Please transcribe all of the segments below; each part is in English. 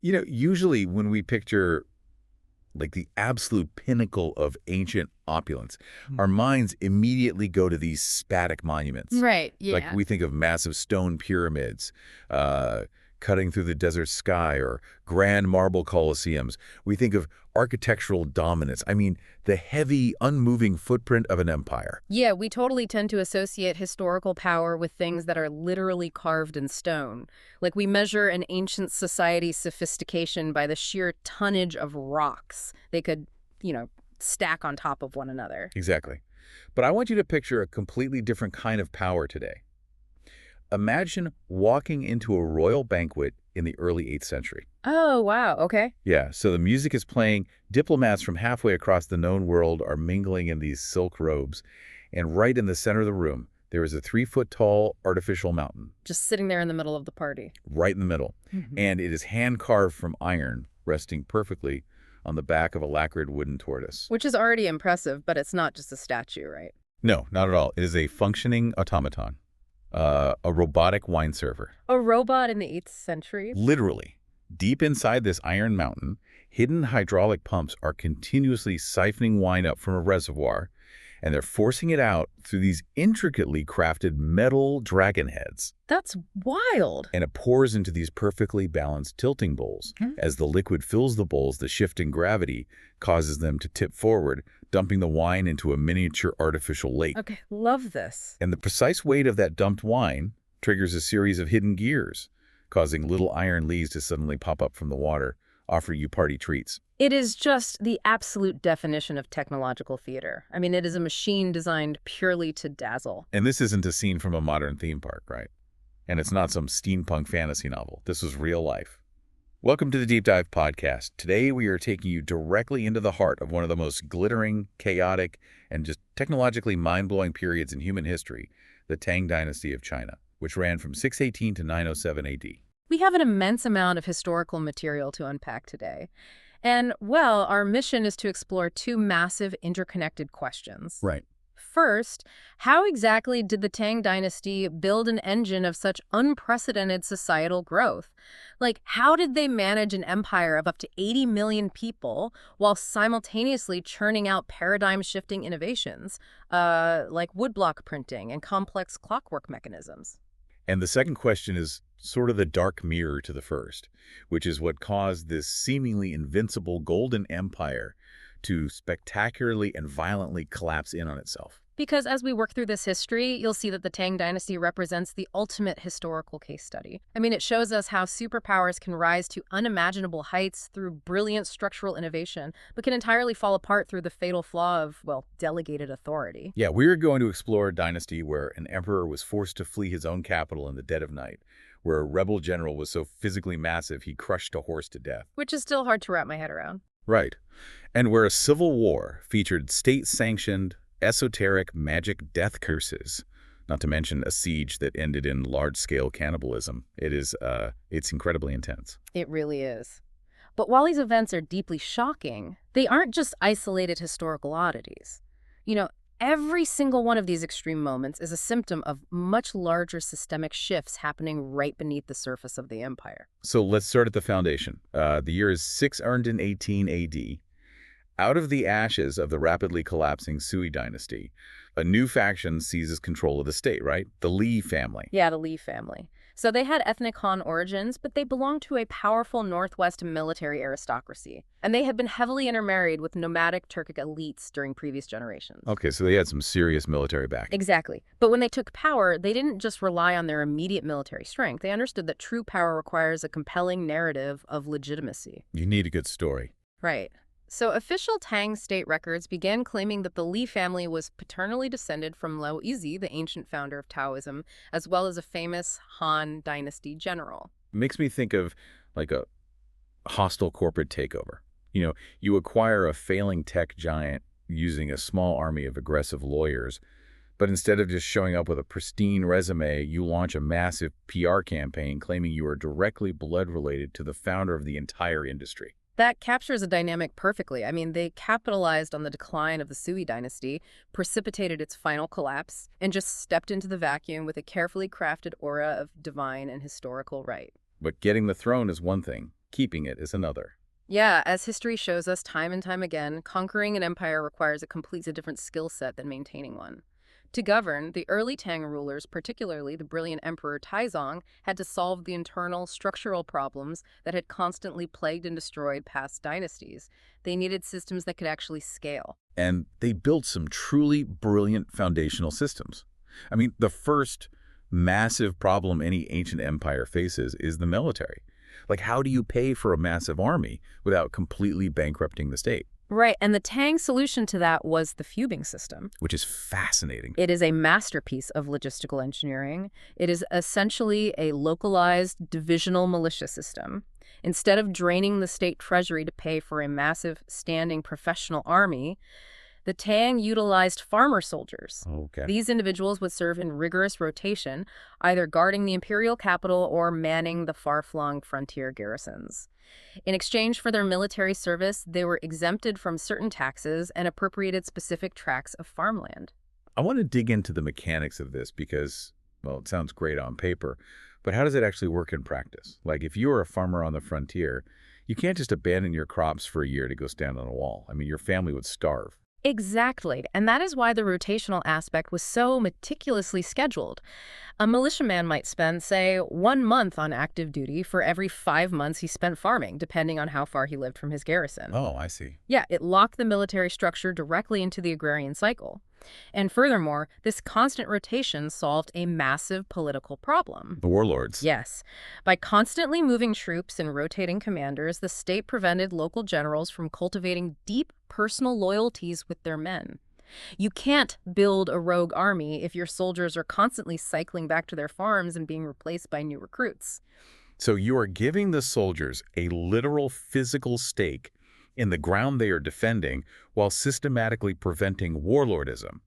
Usually when we picture like the absolute pinnacle of ancient opulence, Mm. our minds immediately go to these static monuments. Right, Like yeah. we think of massive stone pyramids, uh, cutting through the desert sky, or grand marble colosseums. We think of architectural dominance. I mean, the heavy, unmoving footprint of an empire. Yeah, we totally tend to associate historical power with things that are literally carved in stone. Like we measure an ancient society's sophistication by the sheer tonnage of rocks they could, you know, stack on top of one another. Exactly. But I want you to picture a completely different kind of power today. Imagine walking into a royal banquet in the early 8th century. Oh, wow, okay. Yeah, so the music is playing, diplomats from halfway across the known world are mingling in these silk robes, and right in the center of the room, there is a 3-foot-tall artificial mountain, Just sitting there in the middle of the party. right in the middle. Mhm. And it is hand-carved from iron, resting perfectly on the back of a lacquered wooden tortoise. Which is already impressive, but it's not just a statue, right? No, not at all. It is a functioning automaton, a robotic wine server. A robot in the 8th century? Literally, deep inside this iron mountain, hidden hydraulic pumps are continuously siphoning wine up from a reservoir, and they're forcing it out through these intricately crafted metal dragon heads. That's wild. And it pours into these perfectly balanced tilting bowls. Hmm. As the liquid fills the bowls, the shifting gravity causes them to tip forward, dumping the wine into a miniature artificial lake. Okay, love this. And the precise weight of that dumped wine triggers a series of hidden gears, causing little iron leaves to suddenly pop up from the water, offering you party treats. It is just the absolute definition of technological theater. I mean, it is a machine designed purely to dazzle. And this isn't a scene from a modern theme park, right? And it's not some steampunk fantasy novel. This is real life. Welcome to the Deep Dive Podcast. Today we are taking you directly into the heart of one of the most glittering, chaotic, and just technologically mind-blowing periods in human history, the Tang Dynasty of China, which ran from 618 to 907 AD. We have an immense amount of historical material to unpack today. And, well, our mission is to explore two massive interconnected questions. Right. First, how exactly did the Tang Dynasty build an engine of such unprecedented societal growth? Like, how did they manage an empire of up to 80 million people while simultaneously churning out paradigm-shifting innovations, like woodblock printing and complex clockwork mechanisms? And the second question is sort of the dark mirror to the first, which is what caused this seemingly invincible golden empire to spectacularly and violently collapse in on itself. Because as we work through this history, you'll see that the Tang Dynasty represents the ultimate historical case study. I mean, it shows us how superpowers can rise to unimaginable heights through brilliant structural innovation, but can entirely fall apart through the fatal flaw of, well, delegated authority. Yeah, we're going to explore a dynasty where an emperor was forced to flee his own capital in the dead of night, where a rebel general was so physically massive he crushed a horse to death. Which is still hard to wrap my head around. Right. And where a civil war featured state-sanctioned, esoteric magic death curses, not to mention a siege that ended in large-scale cannibalism. It's incredibly intense. It really is. But while these events are deeply shocking, they aren't just isolated historical oddities. You know, every single one of these extreme moments is a symptom of much larger systemic shifts happening right beneath the surface of the empire. So let's start at the foundation. The year is 618 AD. Out of the ashes of the rapidly collapsing Sui dynasty, a new faction seizes control of the state, right? The Li family. Yeah, the Li family. So they had ethnic Han origins, but they belonged to a powerful Northwest military aristocracy. And they had been heavily intermarried with nomadic Turkic elites during previous generations. Okay, so they had some serious military backing. Exactly. But when they took power, they didn't just rely on their immediate military strength. They understood that true power requires a compelling narrative of legitimacy. You need a good story. Right. So official Tang state records began claiming that the Li family was paternally descended from Lao Izi, the ancient founder of Taoism, as well as a famous Han dynasty general. Makes me think of like a hostile corporate takeover. You acquire a failing tech giant using a small army of aggressive lawyers, but instead of just showing up with a pristine resume, you launch a massive PR campaign claiming you are directly blood related to the founder of the entire industry. That captures a dynamic perfectly. I mean, they capitalized on the decline of the Sui dynasty, precipitated its final collapse, and just stepped into the vacuum with a carefully crafted aura of divine and historical right. But getting the throne is one thing. Keeping it is another. Yeah, as history shows us time and time again, conquering an empire requires a completely different skill set than maintaining one. To govern, the early Tang rulers, particularly the brilliant Emperor Taizong, had to solve the internal structural problems that had constantly plagued and destroyed past dynasties. They needed systems that could actually scale. And they built some truly brilliant foundational systems. I mean, the first massive problem any ancient empire faces is the military. Like, how do you pay for a massive army without completely bankrupting the state? Right, and the Tang solution to that was the fubing system. Which is fascinating. It is a masterpiece of logistical engineering. It is essentially a localized divisional militia system. Instead of draining the state treasury to pay for a massive standing professional army, the Tang utilized farmer soldiers. Okay. These individuals would serve in rigorous rotation, either guarding the imperial capital or manning the far-flung frontier garrisons. In exchange for their military service, they were exempted from certain taxes and appropriated specific tracts of farmland. I want to dig into the mechanics of this because, well, it sounds great on paper, but how does it actually work in practice? Like, if you're a farmer on the frontier, you can't just abandon your crops for a year to go stand on a wall. I mean, your family would starve. Exactly, and that is why the rotational aspect was so meticulously scheduled. A militiaman might spend, say, 1 month on active duty for every 5 months he spent farming, depending on how far he lived from his garrison. Oh, I see. Yeah, it locked the military structure directly into the agrarian cycle. And furthermore, this constant rotation solved a massive political problem. The warlords. Yes. By constantly moving troops and rotating commanders, the state prevented local generals from cultivating deep personal loyalties with their men. You can't build a rogue army if your soldiers are constantly cycling back to their farms and being replaced by new recruits. So you are giving the soldiers a literal physical stake in the ground they are defending while systematically preventing warlordism.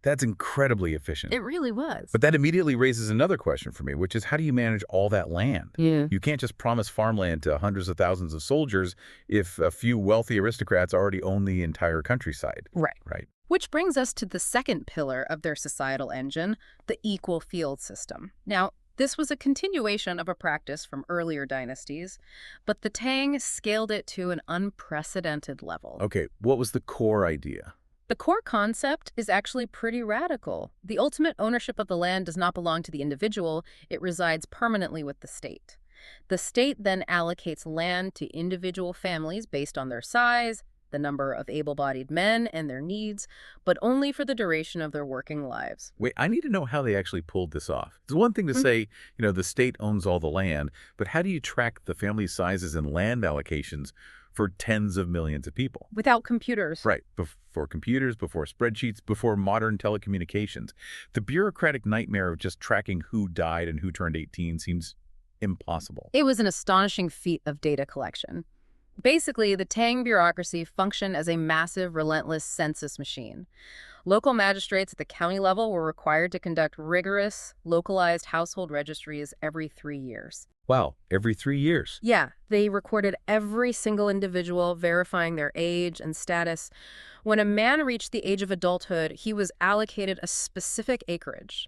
That's incredibly efficient. It really was. But that immediately raises another question for me, which is how do you manage all that land? Yeah. You can't just promise farmland to hundreds of thousands of soldiers if a few wealthy aristocrats already own the entire countryside. Right. Right. Which brings us to the second pillar of their societal engine, the equal field system. Now, this was a continuation of a practice from earlier dynasties, but the Tang scaled it to an unprecedented level. Okay, what was the core idea? The core concept is actually pretty radical. The ultimate ownership of the land does not belong to the individual, it resides permanently with the state. The state then allocates land to individual families based on their size, the number of able-bodied men, and their needs, but only for the duration of their working lives. Wait, I need to know how they actually pulled this off. It's one thing to say, the state owns all the land, but how do you track the family sizes and land allocations for tens of millions of people? Without computers. Right. Before computers, before spreadsheets, before modern telecommunications. The bureaucratic nightmare of just tracking who died and who turned 18 seems impossible. It was an astonishing feat of data collection. Basically, the Tang bureaucracy functioned as a massive, relentless census machine. Local magistrates at the county level were required to conduct rigorous, localized household registries every 3 years. Wow, every 3 years. Yeah, they recorded every single individual, verifying their age and status. When a man reached the age of adulthood, he was allocated a specific acreage.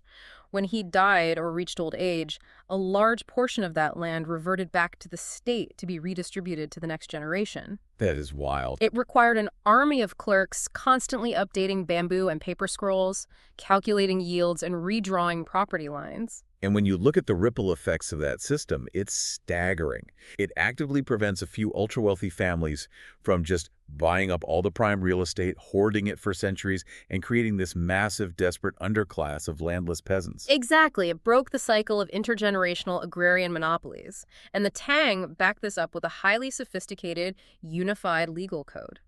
When he died or reached old age, a large portion of that land reverted back to the state to be redistributed to the next generation. That is wild. It required an army of clerks constantly updating bamboo and paper scrolls, calculating yields, and redrawing property lines. And when you look at the ripple effects of that system, it's staggering. It actively prevents a few ultra-wealthy families from just buying up all the prime real estate, hoarding it for centuries, and creating this massive, desperate underclass of landless peasants. Exactly. It broke the cycle of intergenerational agrarian monopolies. And the Tang backed this up with a highly sophisticated, unified legal code.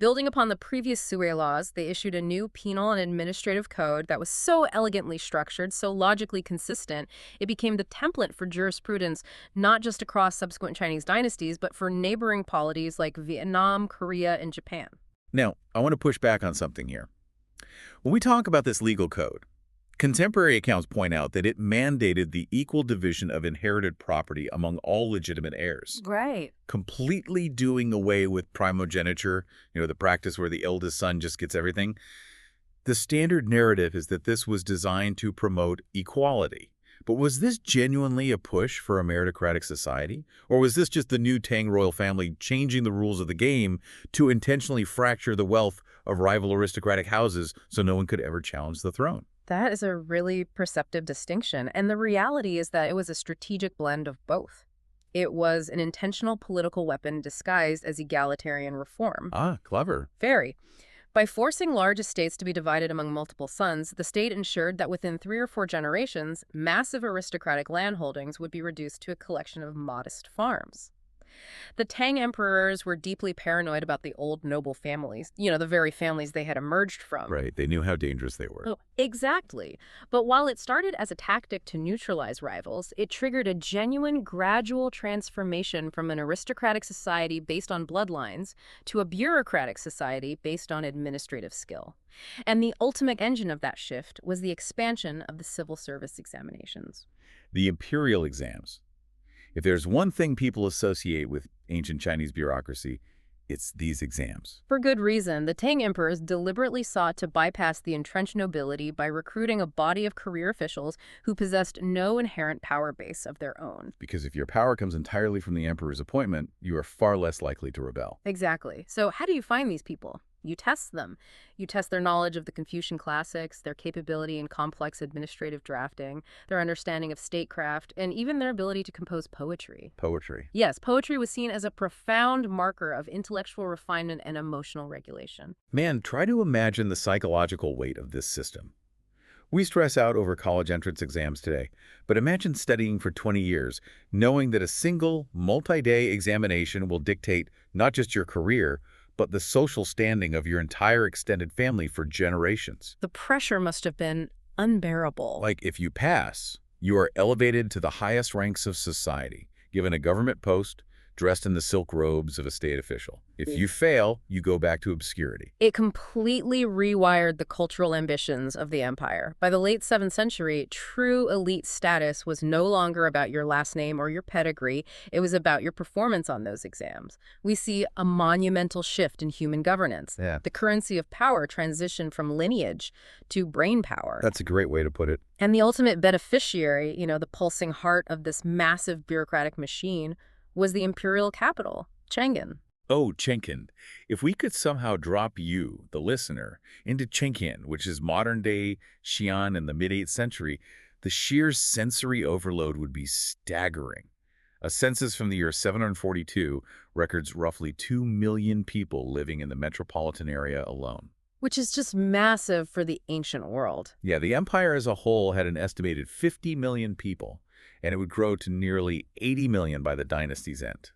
Building upon the previous Sui laws, they issued a new penal and administrative code that was so elegantly structured, so logically consistent, it became the template for jurisprudence not just across subsequent Chinese dynasties, but for neighboring polities like Vietnam, Korea, and Japan. Now, I want to push back on something here. When we talk about this legal code, contemporary accounts point out that it mandated the equal division of inherited property among all legitimate heirs. Right. Completely doing away with primogeniture, the practice where the eldest son just gets everything. The standard narrative is that this was designed to promote equality. But was this genuinely a push for a meritocratic society? Or was this just the new Tang royal family changing the rules of the game to intentionally fracture the wealth of rival aristocratic houses so no one could ever challenge the throne? That is a really perceptive distinction, and the reality is that it was a strategic blend of both. It was an intentional political weapon disguised as egalitarian reform. Ah, clever. Very. By forcing large estates to be divided among multiple sons, the state ensured that within 3 or 4 generations, massive aristocratic landholdings would be reduced to a collection of modest farms. The Tang emperors were deeply paranoid about the old noble families, the very families they had emerged from. Right, they knew how dangerous they were. Oh, exactly. But while it started as a tactic to neutralize rivals, it triggered a genuine, gradual transformation from an aristocratic society based on bloodlines to a bureaucratic society based on administrative skill. And the ultimate engine of that shift was the expansion of the civil service examinations. The imperial exams. If there's one thing people associate with ancient Chinese bureaucracy, it's these exams. For good reason, the Tang emperors deliberately sought to bypass the entrenched nobility by recruiting a body of career officials who possessed no inherent power base of their own. Because if your power comes entirely from the emperor's appointment, you are far less likely to rebel. Exactly. So how do you find these people? You test them. You test their knowledge of the Confucian classics, their capability in complex administrative drafting, their understanding of statecraft, and even their ability to compose poetry. Poetry. Yes, poetry was seen as a profound marker of intellectual refinement and emotional regulation. Man, try to imagine the psychological weight of this system. We stress out over college entrance exams today, but imagine studying for 20 years, knowing that a single, multi-day examination will dictate not just your career, but the social standing of your entire extended family for generations. The pressure must have been unbearable. Like, if you pass, you are elevated to the highest ranks of society, given a government post, dressed in the silk robes of a state official. If you fail, you go back to obscurity. It completely rewired the cultural ambitions of the empire. By the late 7th century, true elite status was no longer about your last name or your pedigree. It was about your performance on those exams. We see a monumental shift in human governance. Yeah. The currency of power transitioned from lineage to brain power. That's a great way to put it. And the ultimate beneficiary, the pulsing heart of this massive bureaucratic machine, was the imperial capital, Chang'an. Oh, Cheng'an. If we could somehow drop you, the listener, into Cheng'an, which is modern-day Xi'an in the mid-8th century, the sheer sensory overload would be staggering. A census from the year 742 records roughly 2 million people living in the metropolitan area alone. Which is just massive for the ancient world. Yeah, the empire as a whole had an estimated 50 million people, and it would grow to nearly 80 million by the dynasty's end.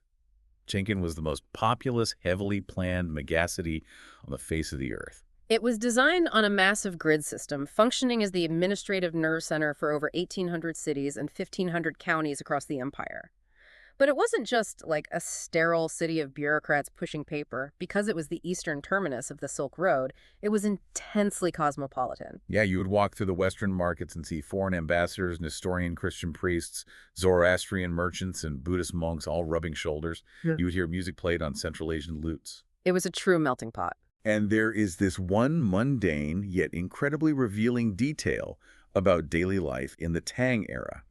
Cheng'an was the most populous, heavily planned megacity on the face of the earth. It was designed on a massive grid system, functioning as the administrative nerve center for over 1,800 cities and 1,500 counties across the empire. But it wasn't just like a sterile city of bureaucrats pushing paper. Because it was the eastern terminus of the Silk Road, it was intensely cosmopolitan. Yeah, you would walk through the Western markets and see foreign ambassadors, Nestorian Christian priests, Zoroastrian merchants, and Buddhist monks all rubbing shoulders. Yeah. You would hear music played on Central Asian lutes. It was a true melting pot. And there is this one mundane yet incredibly revealing detail about daily life in the Tang era.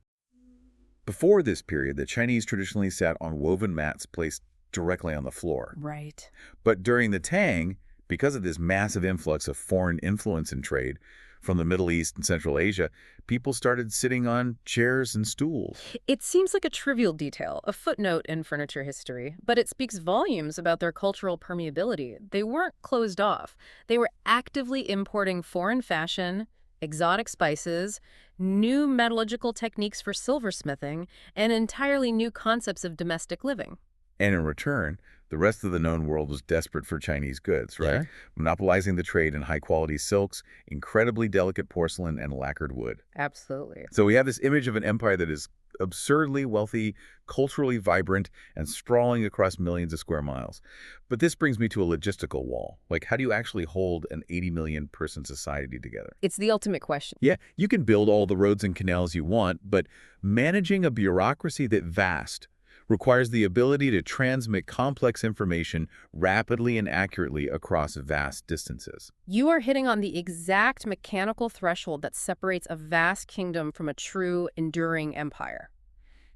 Before this period, the Chinese traditionally sat on woven mats placed directly on the floor. Right. But during the Tang, because of this massive influx of foreign influence and trade from the Middle East and Central Asia, people started sitting on chairs and stools. It seems like a trivial detail, a footnote in furniture history, but it speaks volumes about their cultural permeability. They weren't closed off. They were actively importing foreign fashion, exotic spices, new metallurgical techniques for silversmithing, and entirely new concepts of domestic living. And in return, the rest of the known world was desperate for Chinese goods, right? Yeah. Monopolizing the trade in high-quality silks, incredibly delicate porcelain, and lacquered wood. Absolutely. So we have this image of an empire that is absurdly wealthy, culturally vibrant, and sprawling across millions of square miles. But this brings me to a logistical wall. Like, how do you actually hold an 80 million person society together? It's the ultimate question. Yeah, you can build all the roads and canals you want, but managing a bureaucracy that vast requires the ability to transmit complex information rapidly and accurately across vast distances. You are hitting on the exact mechanical threshold that separates a vast kingdom from a true, enduring empire.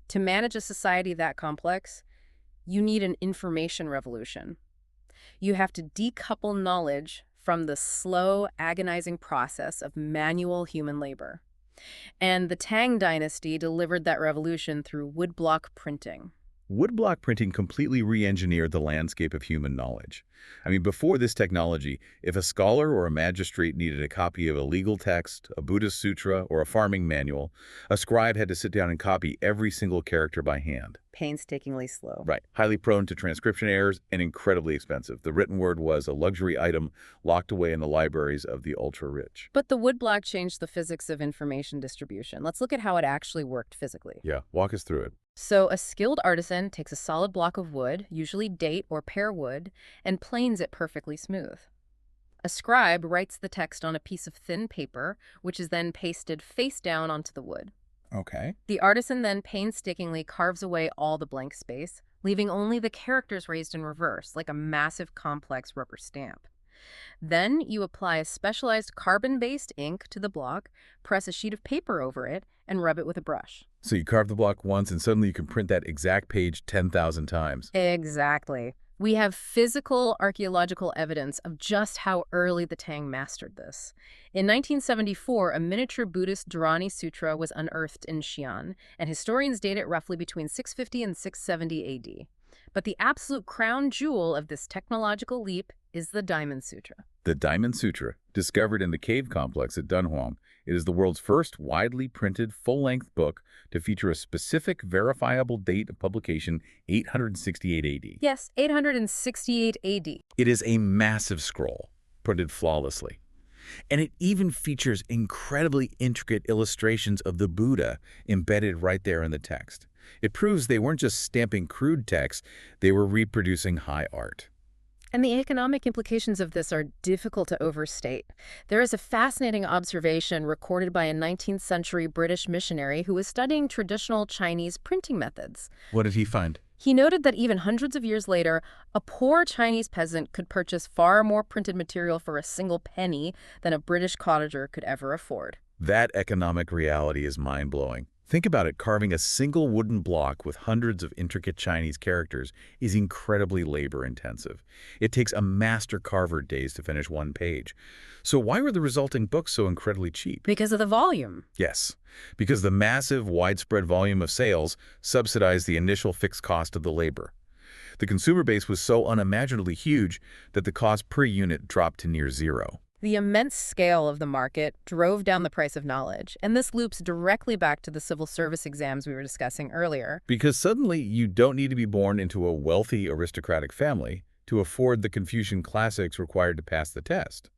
To manage a society that complex, you need an information revolution. You have to decouple knowledge from the slow, agonizing process of manual human labor. And the Tang dynasty delivered that revolution through woodblock printing. Woodblock printing completely re-engineered the landscape of human knowledge. I mean, before this technology, if a scholar or a magistrate needed a copy of a legal text, a Buddhist sutra, or a farming manual, a scribe had to sit down and copy every single character by hand. Painstakingly slow. Right. Highly prone to transcription errors and incredibly expensive. The written word was a luxury item locked away in the libraries of the ultra-rich. But the woodblock changed the physics of information distribution. Let's look at how it actually worked physically. Yeah, walk us through it. So a skilled artisan takes a solid block of wood, usually date or pear wood, and planes it perfectly smooth. A scribe writes the text on a piece of thin paper, which is then pasted face down onto the wood. Okay. The artisan then painstakingly carves away all the blank space, leaving only the characters raised in reverse, like a massive complex rubber stamp. Then you apply a specialized carbon-based ink to the block, press a sheet of paper over it, and rub it with a brush. So you carve the block once and suddenly you can print that exact page 10,000 times. Exactly. We have physical archaeological evidence of just how early the Tang mastered this. In 1974, a miniature Buddhist Dharani Sutra was unearthed in Xi'an, and historians date it roughly between 650 and 670 AD. But the absolute crown jewel of this technological leap is the Diamond Sutra. The Diamond Sutra, discovered in the cave complex at Dunhuang, it is the world's first widely printed full-length book to feature a specific verifiable date of publication, 868 AD. Yes, 868 AD. It is a massive scroll, printed flawlessly. And it even features incredibly intricate illustrations of the Buddha embedded right there in the text. It proves they weren't just stamping crude text, they were reproducing high art. And the economic implications of this are difficult to overstate. There is a fascinating observation recorded by a 19th century British missionary who was studying traditional Chinese printing methods. What did he find? He noted that even hundreds of years later, a poor Chinese peasant could purchase far more printed material for a single penny than a British cottager could ever afford. That economic reality is mind-blowing. Think about it, carving a single wooden block with hundreds of intricate Chinese characters is incredibly labor-intensive. It takes a master carver days to finish one page. So why were the resulting books so incredibly cheap? Because of the volume. Yes, because the massive, widespread volume of sales subsidized the initial fixed cost of the labor. The consumer base was so unimaginably huge that the cost per unit dropped to near zero. The immense scale of the market drove down the price of knowledge, and this loops directly back to the civil service exams we were discussing earlier. Because suddenly you don't need to be born into a wealthy aristocratic family to afford the Confucian classics required to pass the test.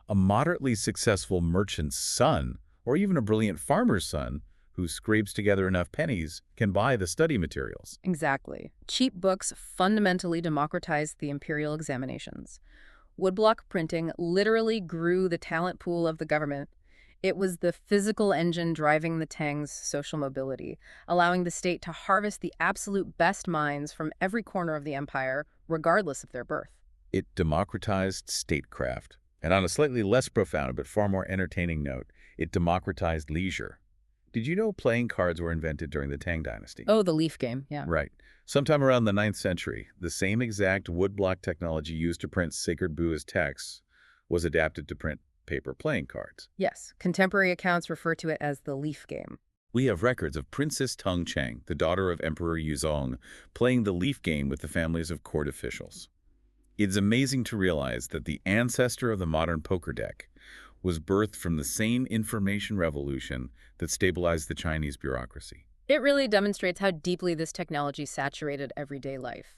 A moderately successful merchant's son, or even a brilliant farmer's son, who scrapes together enough pennies, can buy the study materials. Exactly. Cheap books fundamentally democratized the imperial examinations. Woodblock printing literally grew the talent pool of the government. It was the physical engine driving the Tang's social mobility, allowing the state to harvest the absolute best minds from every corner of the empire, regardless of their birth. It democratized statecraft. And on a slightly less profound but far more entertaining note, it democratized leisure. Did you know playing cards were invented during the Tang dynasty? Oh, the leaf game, yeah. Right. Sometime around the 9th century, the same exact woodblock technology used to print sacred Buddhist texts was adapted to print paper playing cards. Yes, contemporary accounts refer to it as the leaf game. We have records of Princess Tung Cheng, the daughter of Emperor Yuzong, playing the leaf game with the families of court officials. It's amazing to realize that the ancestor of the modern poker deck was birthed from the same information revolution that stabilized the Chinese bureaucracy. It really demonstrates how deeply this technology saturated everyday life.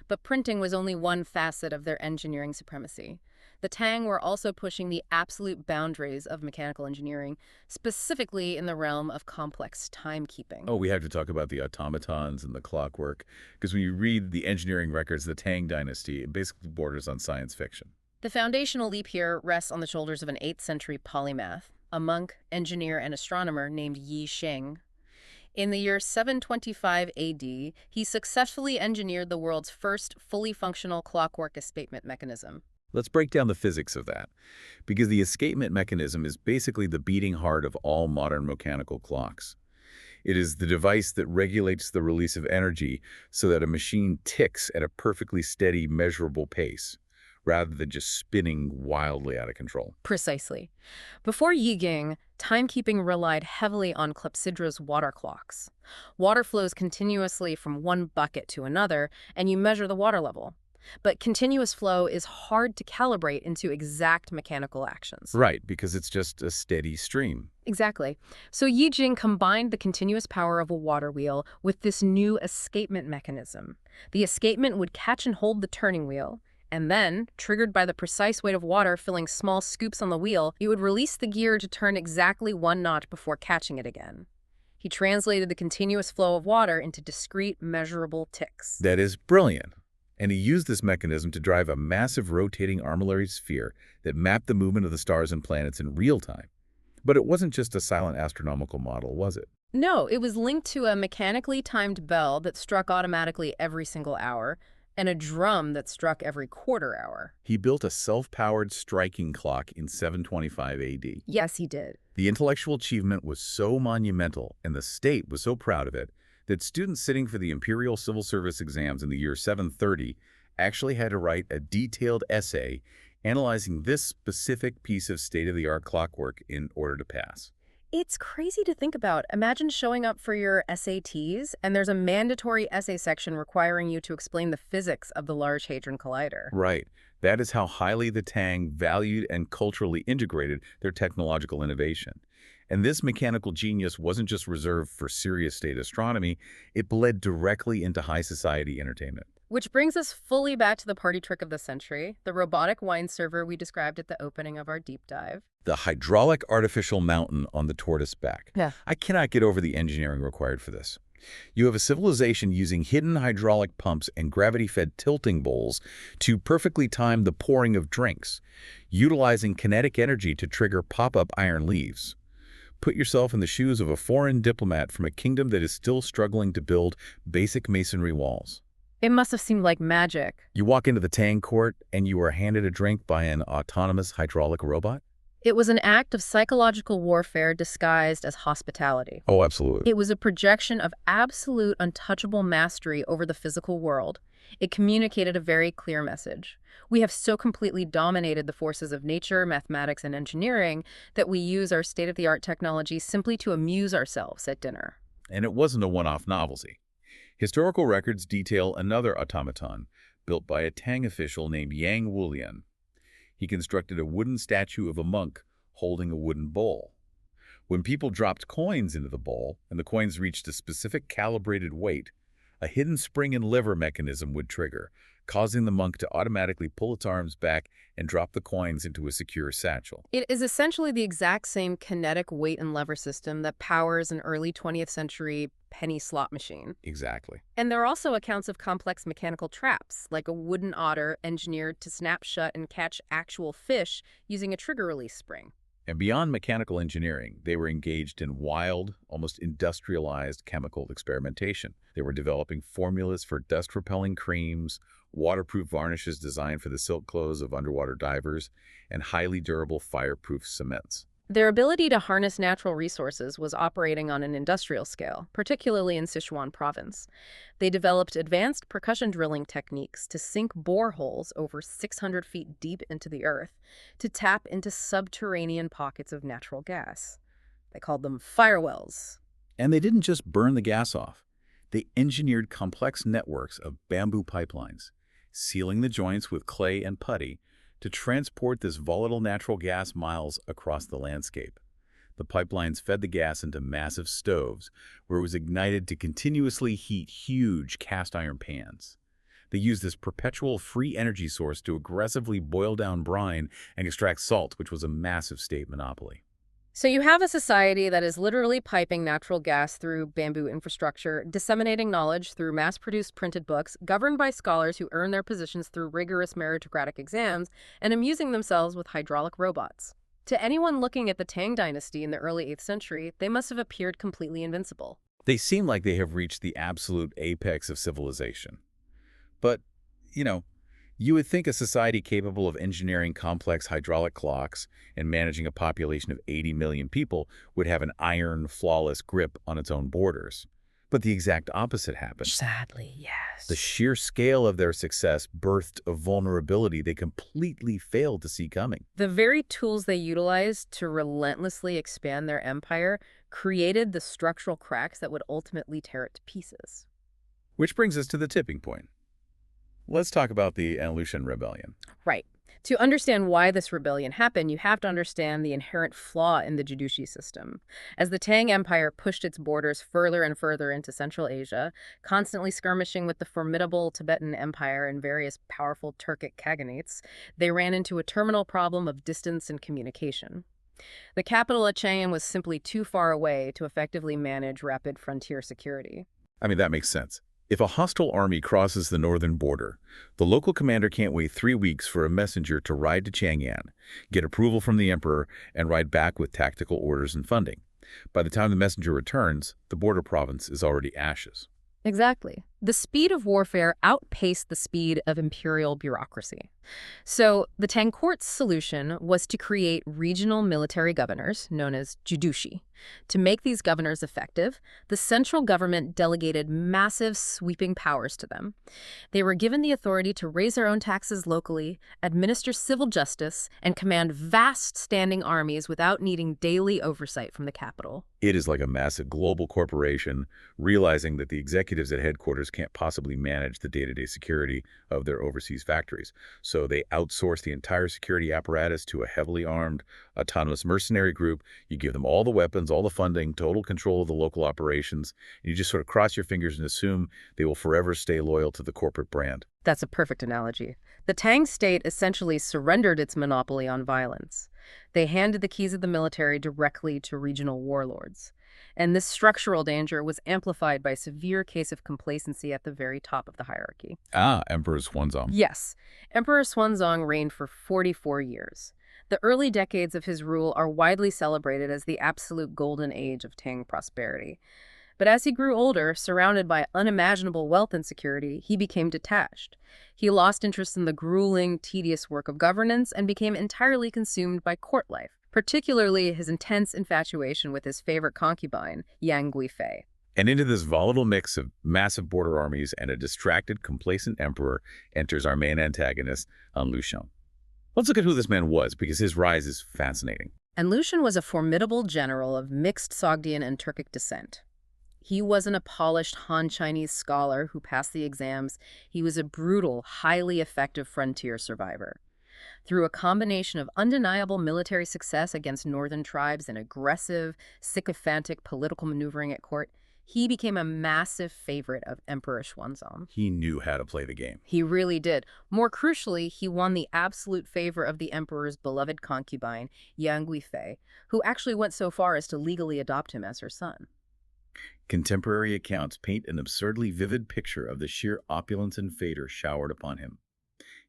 But printing was only one facet of their engineering supremacy. The Tang were also pushing the absolute boundaries of mechanical engineering, specifically in the realm of complex timekeeping. Oh, we have to talk about the automatons and the clockwork, because when you read the engineering records of the Tang dynasty, it basically borders on science fiction. The foundational leap here rests on the shoulders of an 8th century polymath, a monk, engineer, and astronomer named Yi Sheng. In the year 725 AD, he successfully engineered the world's first fully functional clockwork escapement mechanism. Let's break down the physics of that, because the escapement mechanism is basically the beating heart of all modern mechanical clocks. It is the device that regulates the release of energy so that a machine ticks at a perfectly steady, measurable pace, rather than just spinning wildly out of control. Precisely. Before Yiging, timekeeping relied heavily on clepsydra's water clocks. Water flows continuously from one bucket to another, and you measure the water level. But continuous flow is hard to calibrate into exact mechanical actions. Right, because it's just a steady stream. Exactly. So Yijing combined the continuous power of a water wheel with this new escapement mechanism. The escapement would catch and hold the turning wheel, and then, triggered by the precise weight of water filling small scoops on the wheel, it would release the gear to turn exactly one notch before catching it again. He translated the continuous flow of water into discrete, measurable ticks. That is brilliant. And he used this mechanism to drive a massive rotating armillary sphere that mapped the movement of the stars and planets in real time. But it wasn't just a silent astronomical model, was it? No, it was linked to a mechanically timed bell that struck automatically every single hour, and a drum that struck every quarter hour. He built a self-powered striking clock in 725 AD. Yes, he did. The intellectual achievement was so monumental, and the state was so proud of it, that students sitting for the Imperial Civil Service exams in the year 730 actually had to write a detailed essay analyzing this specific piece of state-of-the-art clockwork in order to pass. It's crazy to think about. Imagine showing up for your SATs, and there's a mandatory essay section requiring you to explain the physics of the Large Hadron Collider. Right. That is how highly the Tang valued and culturally integrated their technological innovation. And this mechanical genius wasn't just reserved for serious state astronomy, it bled directly into high society entertainment. Which brings us fully back to the party trick of the century, the robotic wine server we described at the opening of our deep dive. The hydraulic artificial mountain on the tortoise back. Yeah. I cannot get over the engineering required for this. You have a civilization using hidden hydraulic pumps and gravity-fed tilting bowls to perfectly time the pouring of drinks, utilizing kinetic energy to trigger pop-up iron leaves. Put yourself in the shoes of a foreign diplomat from a kingdom that is still struggling to build basic masonry walls. It must have seemed like magic. You walk into the Tang court and you are handed a drink by an autonomous hydraulic robot? It was an act of psychological warfare disguised as hospitality. Oh, absolutely. It was a projection of absolute untouchable mastery over the physical world. It communicated a very clear message. We have so completely dominated the forces of nature, mathematics, and engineering that we use our state-of-the-art technology simply to amuse ourselves at dinner. And it wasn't a one-off novelty. Historical records detail another automaton built by a Tang official named Yang Wulian. He constructed a wooden statue of a monk holding a wooden bowl. When people dropped coins into the bowl and the coins reached a specific calibrated weight, a hidden spring and lever mechanism would trigger, causing the monk to automatically pull its arms back and drop the coins into a secure satchel. It is essentially the exact same kinetic weight and lever system that powers an early 20th century penny slot machine. Exactly. And there are also accounts of complex mechanical traps, like a wooden otter engineered to snap shut and catch actual fish using a trigger release spring. And beyond mechanical engineering, they were engaged in wild, almost industrialized chemical experimentation. They were developing formulas for dust-repelling creams, waterproof varnishes designed for the silk clothes of underwater divers, and highly durable fireproof cements. Their ability to harness natural resources was operating on an industrial scale, particularly in Sichuan province. They developed advanced percussion drilling techniques to sink boreholes over 600 feet deep into the earth to tap into subterranean pockets of natural gas. They called them firewells. And they didn't just burn the gas off. They engineered complex networks of bamboo pipelines, sealing the joints with clay and putty to transport this volatile natural gas miles across the landscape. The pipelines fed the gas into massive stoves, where it was ignited to continuously heat huge cast iron pans. They used this perpetual free energy source to aggressively boil down brine and extract salt, which was a massive state monopoly. So you have a society that is literally piping natural gas through bamboo infrastructure, disseminating knowledge through mass-produced printed books, governed by scholars who earn their positions through rigorous meritocratic exams, and amusing themselves with hydraulic robots. To anyone looking at the Tang dynasty in the early 8th century, they must have appeared completely invincible. They seem like they have reached the absolute apex of civilization. But, you know, you would think a society capable of engineering complex hydraulic clocks and managing a population of 80 million people would have an iron, flawless grip on its own borders. But the exact opposite happened. Sadly, The yes. sheer scale of their success birthed a vulnerability they completely failed to see coming. The very tools they utilized to relentlessly expand their empire created the structural cracks that would ultimately tear it to pieces. Which brings us to the tipping point. Let's talk about the Aleutian Rebellion. Right. To understand why this rebellion happened, you have to understand the inherent flaw in the Judushi system. As the Tang Empire pushed its borders further and further into Central Asia, constantly skirmishing with the formidable Tibetan Empire and various powerful Turkic khaganates, they ran into a terminal problem of distance and communication. The capital at Chang'an was simply too far away to effectively manage rapid frontier security. I mean, that makes sense. If a hostile army crosses the northern border, the local commander can't wait 3 weeks for a messenger to ride to Chang'an, get approval from the emperor, and ride back with tactical orders and funding. By the time the messenger returns, the border province is already ashes. Exactly. The speed of warfare outpaced the speed of imperial bureaucracy. So the Tang court's solution was to create regional military governors, known as judushi. To make these governors effective, the central government delegated massive sweeping powers to them. They were given the authority to raise their own taxes locally, administer civil justice, and command vast standing armies without needing daily oversight from the capital. It is like a massive global corporation realizing that the executives at headquarters can't possibly manage the day-to-day security of their overseas factories. So they outsource the entire security apparatus to a heavily armed, autonomous mercenary group. You give them all the weapons, all the funding, total control of the local operations, and you just sort of cross your fingers and assume they will forever stay loyal to the corporate brand. That's a perfect analogy. The Tang state essentially surrendered its monopoly on violence. They handed the keys of the military directly to regional warlords. And this structural danger was amplified by a severe case of complacency at the very top of the hierarchy. Ah, Emperor Xuanzang. Yes, Emperor Xuanzang reigned for 44 years. The early decades of his rule are widely celebrated as the absolute golden age of Tang prosperity. But as he grew older, surrounded by unimaginable wealth and security, he became detached. He lost interest in the grueling, tedious work of governance and became entirely consumed by court life, particularly his intense infatuation with his favorite concubine, Yang Guifei. And into this volatile mix of massive border armies and a distracted, complacent emperor enters our main antagonist, An Lushan. Let's look at who this man was, because his rise is fascinating. An Lushan was a formidable general of mixed Sogdian and Turkic descent. He wasn't a polished Han Chinese scholar who passed the exams. He was a brutal, highly effective frontier survivor. Through a combination of undeniable military success against northern tribes and aggressive, sycophantic political maneuvering at court, he became a massive favorite of Emperor Xuanzang. He knew how to play the game. He really did. More crucially, he won the absolute favor of the emperor's beloved concubine, Yang Guifei, who actually went so far as to legally adopt him as her son. Contemporary accounts paint an absurdly vivid picture of the sheer opulence and favor showered upon him.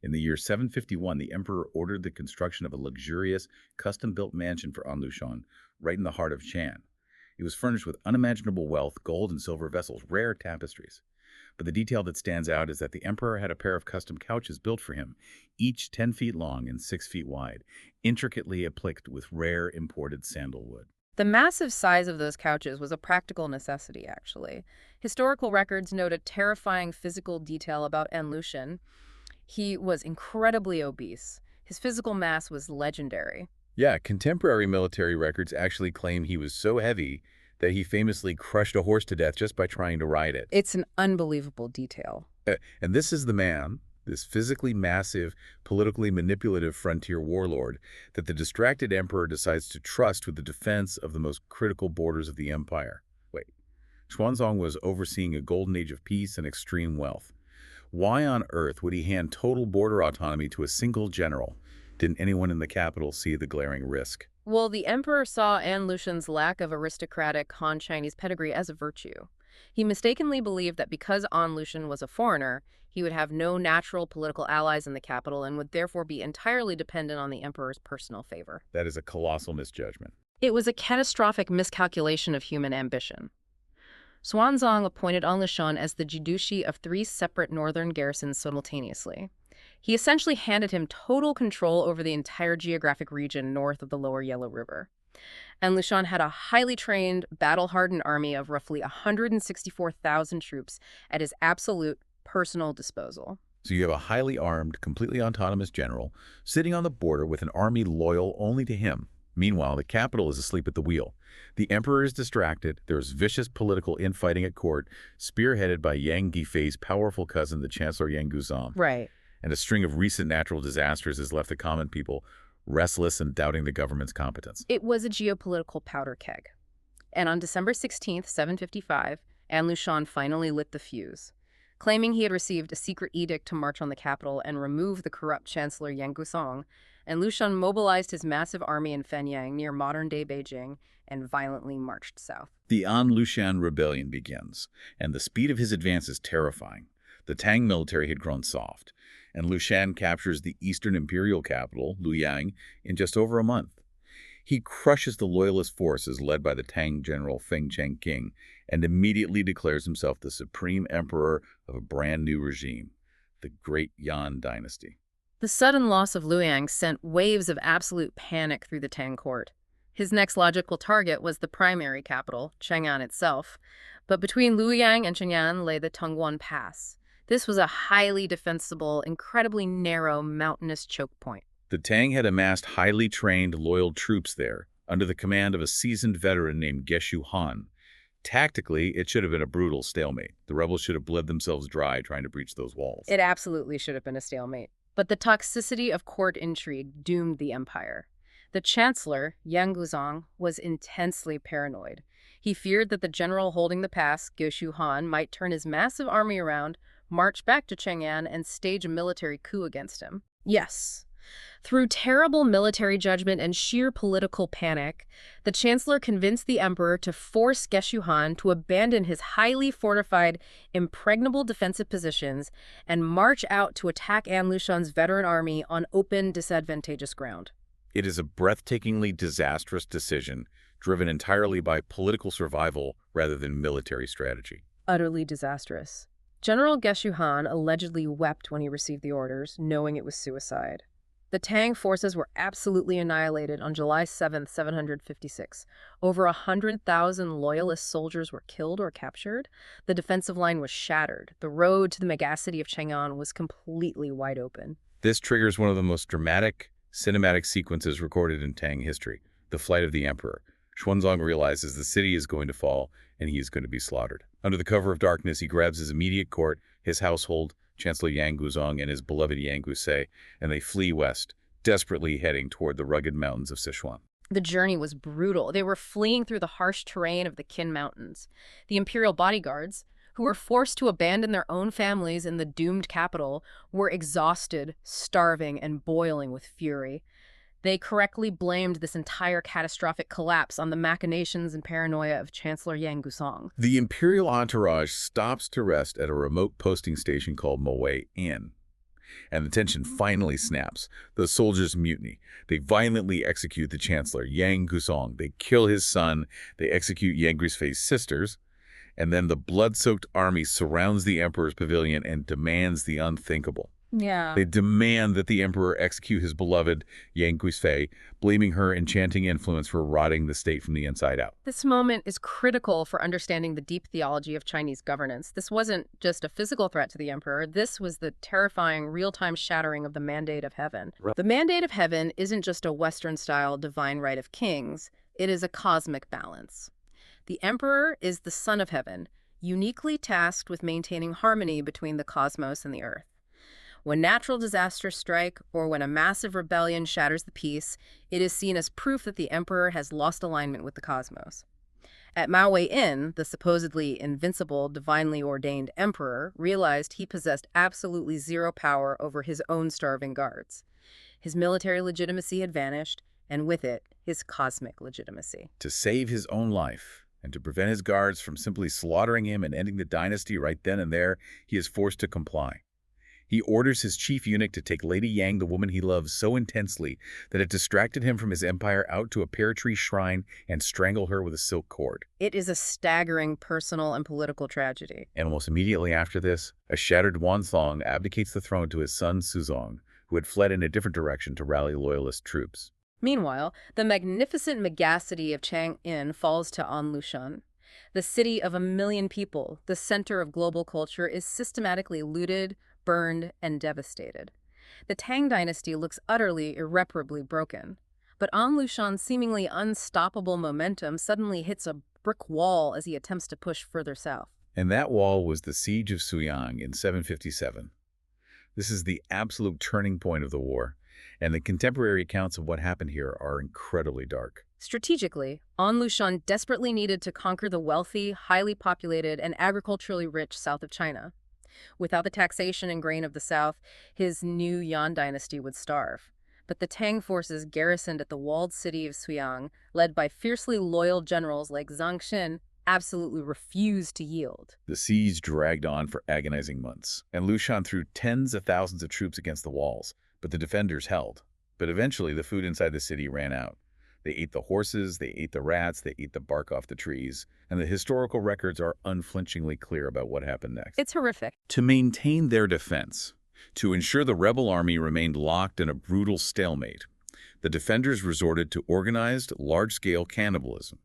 In the year 751, the emperor ordered the construction of a luxurious, custom-built mansion for An Lushan, right in the heart of Shan. It was furnished with unimaginable wealth, gold and silver vessels, rare tapestries. But the detail that stands out is that the emperor had a pair of custom couches built for him, each 10 feet long and 6 feet wide, intricately appliqued with rare imported sandalwood. The massive size of those couches was a practical necessity, actually. Historical records note a terrifying physical detail about An Lushan. He was incredibly obese. His physical mass was legendary. Yeah, contemporary military records actually claim he was so heavy that he famously crushed a horse to death just by trying to ride it. It's an unbelievable detail. And this is the man, this physically massive, politically manipulative frontier warlord, that the distracted emperor decides to trust with the defense of the most critical borders of the empire. Wait, Xuanzang was overseeing a golden age of peace and extreme wealth. Why on earth would he hand total border autonomy to a single general? Didn't anyone in the capital see the glaring risk? Well, the emperor saw An Lushan's lack of aristocratic Han Chinese pedigree as a virtue. He mistakenly believed that because An Lushan was a foreigner, he would have no natural political allies in the capital and would therefore be entirely dependent on the emperor's personal favor. That is a colossal misjudgment. It was a catastrophic miscalculation of human ambition. Xuanzang appointed An Lushan as the Jidushi of 3 separate northern garrisons simultaneously. He essentially handed him total control over the entire geographic region north of the lower Yellow River. And Lushan had a highly trained, battle-hardened army of roughly 164,000 troops at his absolute personal disposal. So you have a highly armed, completely autonomous general sitting on the border with an army loyal only to him. Meanwhile, the capital is asleep at the wheel. The emperor is distracted. There is vicious political infighting at court, spearheaded by Yang Guifei's powerful cousin, the Chancellor Yang Guzong. Right. And a string of recent natural disasters has left the common people restless and doubting the government's competence. It was a geopolitical powder keg. And on December 16th, 755, An Lushan finally lit the fuse. Claiming he had received a secret edict to march on the capital and remove the corrupt Chancellor Yang Guzong, An Lushan mobilized his massive army in Fenyang near modern-day Beijing and violently marched south. The An Lushan rebellion begins, and the speed of his advance is terrifying. The Tang military had grown soft, and Lushan captures the eastern imperial capital, Luoyang, in just over a month. He crushes the loyalist forces led by the Tang general Feng Chengqing and immediately declares himself the supreme emperor of a brand new regime, the Great Yan Dynasty. The sudden loss of Luoyang sent waves of absolute panic through the Tang court. His next logical target was the primary capital, Chang'an itself, but between Luoyang and Chang'an lay the Tongguan Pass. This was a highly defensible, incredibly narrow, mountainous choke point. The Tang had amassed highly trained, loyal troops there, under the command of a seasoned veteran named Geshu Han. Tactically, it should have been a brutal stalemate. The rebels should have bled themselves dry trying to breach those walls. It absolutely should have been a stalemate. But the toxicity of court intrigue doomed the empire. The chancellor, Yang Guzong, was intensely paranoid. He feared that the general holding the pass, Geshu Han, might turn his massive army around, march back to Chang'an, and stage a military coup against him. Yes. Through terrible military judgment and sheer political panic, the chancellor convinced the emperor to force Geshu Han to abandon his highly fortified, impregnable defensive positions and march out to attack An Lushan's veteran army on open, disadvantageous ground. It is a breathtakingly disastrous decision, driven entirely by political survival rather than military strategy. Utterly disastrous. General Geshu Han allegedly wept when he received the orders, knowing it was suicide. The Tang forces were absolutely annihilated on July 7, 756. Over 100,000 loyalist soldiers were killed or captured. The defensive line was shattered. The road to the megacity of Chang'an was completely wide open. This triggers one of the most dramatic, cinematic sequences recorded in Tang history, the flight of the emperor. Xuanzang realizes the city is going to fall and he is going to be slaughtered. Under the cover of darkness, he grabs his immediate court, his household, Chancellor Yang Guzong and his beloved Yang Guifei, and they flee west, desperately heading toward the rugged mountains of Sichuan. The journey was brutal. They were fleeing through the harsh terrain of the Qin Mountains. The imperial bodyguards, who were forced to abandon their own families in the doomed capital, were exhausted, starving, and boiling with fury. They correctly blamed this entire catastrophic collapse on the machinations and paranoia of Chancellor Yang Guzong. The imperial entourage stops to rest at a remote posting station called Moe Inn, and the tension finally snaps. The soldiers mutiny. They violently execute the chancellor, Yang Guzong. They kill his son. They execute Yang Guifei's sisters. And then the blood-soaked army surrounds the emperor's pavilion and demands the unthinkable. Yeah. They demand that the emperor execute his beloved Yang Guifei, blaming her enchanting influence for rotting the state from the inside out. This moment is critical for understanding the deep theology of Chinese governance. This wasn't just a physical threat to the emperor. This was the terrifying, real-time shattering of the mandate of heaven. Right. The mandate of heaven isn't just a Western-style divine right of kings. It is a cosmic balance. The emperor is the son of heaven, uniquely tasked with maintaining harmony between the cosmos and the earth. When natural disasters strike, or when a massive rebellion shatters the peace, it is seen as proof that the emperor has lost alignment with the cosmos. At Mao Yin, the supposedly invincible, divinely ordained emperor realized he possessed absolutely zero power over his own starving guards. His military legitimacy had vanished, and with it, his cosmic legitimacy. To save his own life, and to prevent his guards from simply slaughtering him and ending the dynasty right then and there, he is forced to comply. He orders his chief eunuch to take Lady Yang, the woman he loves, so intensely that it distracted him from his empire, out to a pear tree shrine and strangle her with a silk cord. It is a staggering personal and political tragedy. And almost immediately after this, a shattered Wanzong abdicates the throne to his son Suzong, who had fled in a different direction to rally loyalist troops. Meanwhile, the magnificent megacity of Chang'an falls to Anlushan. The city of 1 million people, the center of global culture, is systematically looted, burned, and devastated. The Tang dynasty looks utterly, irreparably broken. But Anlushan's seemingly unstoppable momentum suddenly hits a brick wall as he attempts to push further south. And that wall was the Siege of Suyang in 757. This is the absolute turning point of the war, and the contemporary accounts of what happened here are incredibly dark. Strategically, Anlushan desperately needed to conquer the wealthy, highly populated, and agriculturally rich south of China. Without the taxation and grain of the south, his new Yan dynasty would starve. But the Tang forces garrisoned at the walled city of Suyang, led by fiercely loyal generals like Zhang Xin, absolutely refused to yield. The siege dragged on for agonizing months, and Lushan threw tens of thousands of troops against the walls, but the defenders held. But eventually, the food inside the city ran out. They ate the horses, they ate the rats, they ate the bark off the trees, and the historical records are unflinchingly clear about what happened next. It's horrific. To maintain their defense, to ensure the rebel army remained locked in a brutal stalemate, the defenders resorted to organized, large-scale cannibalism.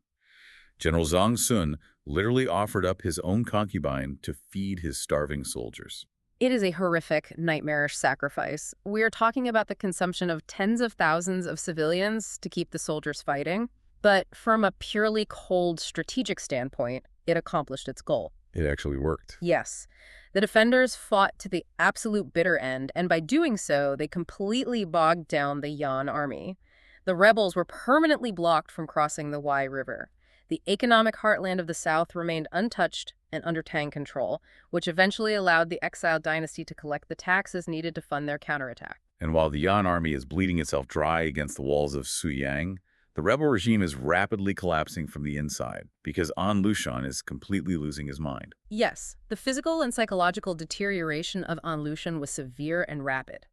General Zhang Sun literally offered up his own concubine to feed his starving soldiers. It is a horrific, nightmarish sacrifice. We are talking about the consumption of tens of thousands of civilians to keep the soldiers fighting. But from a purely cold strategic standpoint, it accomplished its goal. It actually worked. Yes. The defenders fought to the absolute bitter end, and by doing so, they completely bogged down the Yan army. The rebels were permanently blocked from crossing the Wai River. The economic heartland of the south remained untouched and under Tang control, which eventually allowed the exiled dynasty to collect the taxes needed to fund their counterattack. And while the Yan army is bleeding itself dry against the walls of Suyang, the rebel regime is rapidly collapsing from the inside because An Lushan is completely losing his mind. Yes, the physical and psychological deterioration of An Lushan was severe and rapid.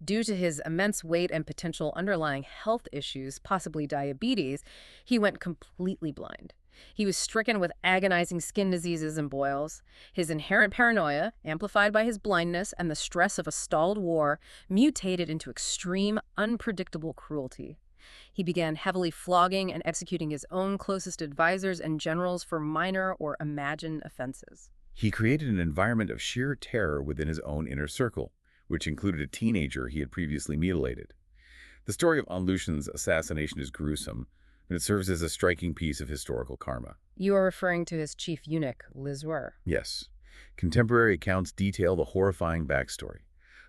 Due to his immense weight and potential underlying health issues, possibly diabetes, he went completely blind. He was stricken with agonizing skin diseases and boils. His inherent paranoia, amplified by his blindness and the stress of a stalled war, mutated into extreme, unpredictable cruelty. He began heavily flogging and executing his own closest advisors and generals for minor or imagined offenses. He created an environment of sheer terror within his own inner circle, which included a teenager he had previously mutilated. The story of An Lushan's assassination is gruesome, and it serves as a striking piece of historical karma. You are referring to his chief eunuch, Li Zuer. Yes. Contemporary accounts detail the horrifying backstory.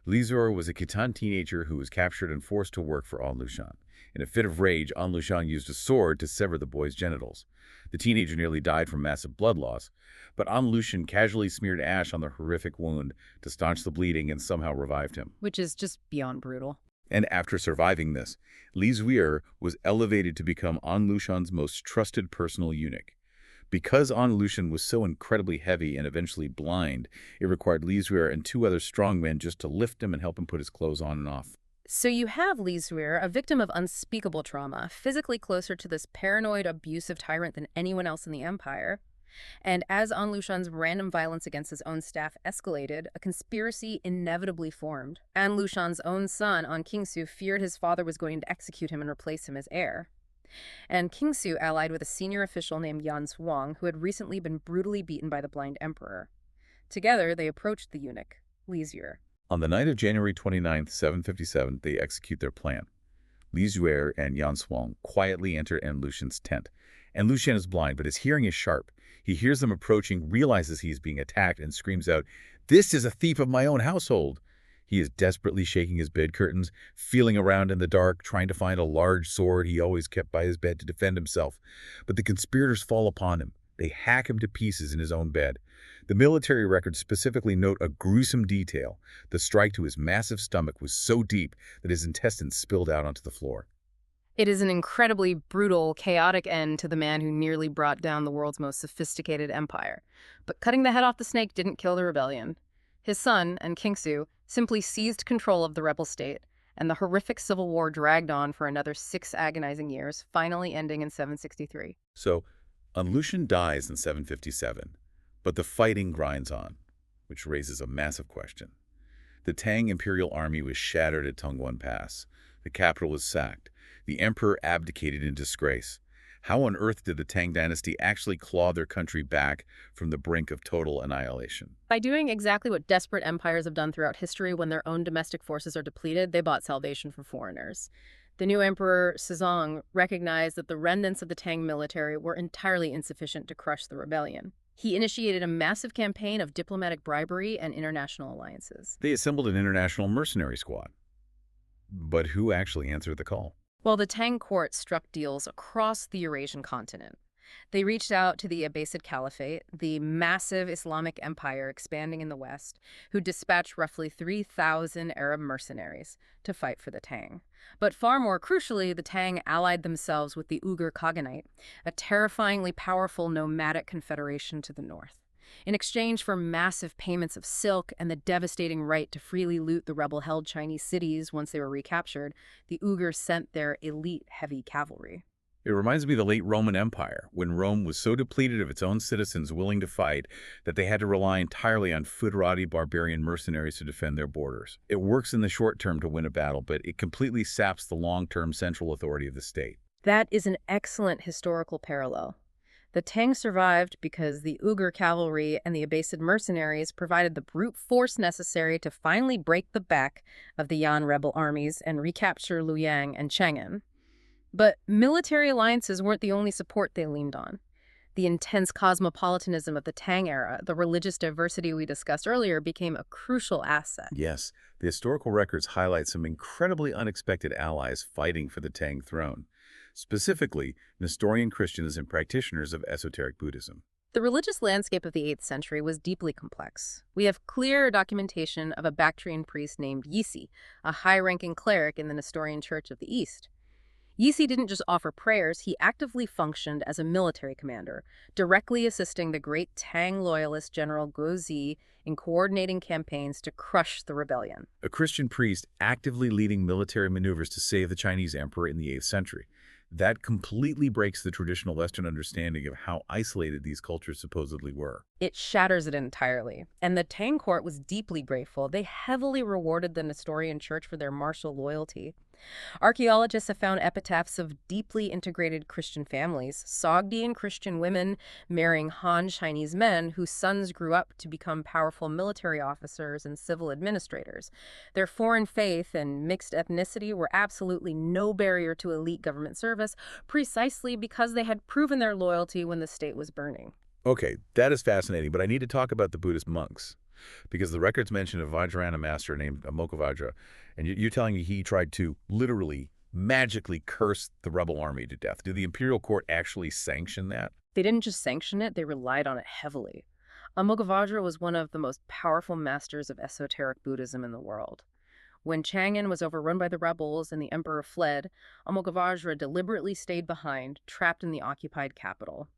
Li Zuer was a Khitan teenager who was captured and forced to work for An Lushan. In a fit of rage, An Lushan used a sword to sever the boy's genitals. The teenager nearly died from massive blood loss, but An Lushan casually smeared ash on the horrific wound to staunch the bleeding and somehow revived him. Which is just beyond brutal. And after surviving this, Li Zuer was elevated to become An Lushan's most trusted personal eunuch. Because An Lushan was so incredibly heavy and eventually blind, it required Li Zuer and 2 other strong men just to lift him and help him put his clothes on and off. So you have Li Zuer, a victim of unspeakable trauma, physically closer to this paranoid, abusive tyrant than anyone else in the empire. And as An Lushan's random violence against his own staff escalated, a conspiracy inevitably formed. An Lushan's own son, An Qingsu, feared his father was going to execute him and replace him as heir. And Qingsu allied with a senior official named Yan Suang, who had recently been brutally beaten by the blind emperor. Together, they approached the eunuch, Li Zuer. On the night of January 29, 757, they execute their plan. Li Zuer and Yan Suang quietly enter An Lushan's tent. An Lushan is blind, but his hearing is sharp. He hears them approaching, realizes he is being attacked, and screams out, "This is a thief of my own household!" He is desperately shaking his bed curtains, feeling around in the dark, trying to find a large sword he always kept by his bed to defend himself. But the conspirators fall upon him. They hack him to pieces in his own bed. The military records specifically note a gruesome detail. The strike to his massive stomach was so deep that his intestines spilled out onto the floor. It is an incredibly brutal, chaotic end to the man who nearly brought down the world's most sophisticated empire. But cutting the head off the snake didn't kill the rebellion. His son, and Kingsu, simply seized control of the rebel state, and the horrific civil war dragged on for another 6 agonizing years, finally ending in 763. So, An Lushan dies in 757, but the fighting grinds on, which raises a massive question. The Tang imperial army was shattered at Tongguan Pass. The capital was sacked. The emperor abdicated in disgrace. How on earth did the Tang dynasty actually claw their country back from the brink of total annihilation? By doing exactly what desperate empires have done throughout history when their own domestic forces are depleted, they bought salvation from foreigners. The new emperor, Sezong, recognized that the remnants of the Tang military were entirely insufficient to crush the rebellion. He initiated a massive campaign of diplomatic bribery and international alliances. They assembled an international mercenary squad. But who actually answered the call? While the Tang court struck deals across the Eurasian continent, they reached out to the Abbasid Caliphate, the massive Islamic empire expanding in the west, who dispatched roughly 3,000 Arab mercenaries to fight for the Tang. But far more crucially, the Tang allied themselves with the Uyghur Khaganate, a terrifyingly powerful nomadic confederation to the north. In exchange for massive payments of silk and the devastating right to freely loot the rebel-held Chinese cities once they were recaptured, the Uyghurs sent their elite heavy cavalry. It reminds me of the late Roman Empire, when Rome was so depleted of its own citizens willing to fight that they had to rely entirely on foederati barbarian mercenaries to defend their borders. It works in the short term to win a battle, but it completely saps the long-term central authority of the state. That is an excellent historical parallel. The Tang survived because the Uyghur cavalry and the Abbasid mercenaries provided the brute force necessary to finally break the back of the Yan rebel armies and recapture Luoyang and Chang'an. But military alliances weren't the only support they leaned on. The intense cosmopolitanism of the Tang era, the religious diversity we discussed earlier, became a crucial asset. Yes, the historical records highlight some incredibly unexpected allies fighting for the Tang throne, specifically Nestorian Christians and practitioners of esoteric Buddhism. The religious landscape of the 8th century was deeply complex. We have clear documentation of a Bactrian priest named Yisi, a high-ranking cleric in the Nestorian Church of the East. Yisi didn't just offer prayers, he actively functioned as a military commander, directly assisting the great Tang loyalist General Guozi in coordinating campaigns to crush the rebellion. A Christian priest actively leading military maneuvers to save the Chinese emperor in the 8th century. That completely breaks the traditional Western understanding of how isolated these cultures supposedly were. It shatters it entirely. And the Tang court was deeply grateful. They heavily rewarded the Nestorian Church for their martial loyalty. Archaeologists have found epitaphs of deeply integrated Christian families, Sogdian Christian women marrying Han Chinese men whose sons grew up to become powerful military officers and civil administrators. Their foreign faith and mixed ethnicity were absolutely no barrier to elite government service, precisely because they had proven their loyalty when the state was burning. Okay, that is fascinating, but I need to talk about the Buddhist monks, because the records mention a Vajrayana master named Amokavajra, and you're telling me he tried to literally, magically curse the rebel army to death. Did the imperial court actually sanction that? They didn't just sanction it, they relied on it heavily. Amokavajra was one of the most powerful masters of esoteric Buddhism in the world. When Chang'an was overrun by the rebels and the emperor fled, Amokavajra deliberately stayed behind, trapped in the occupied capital.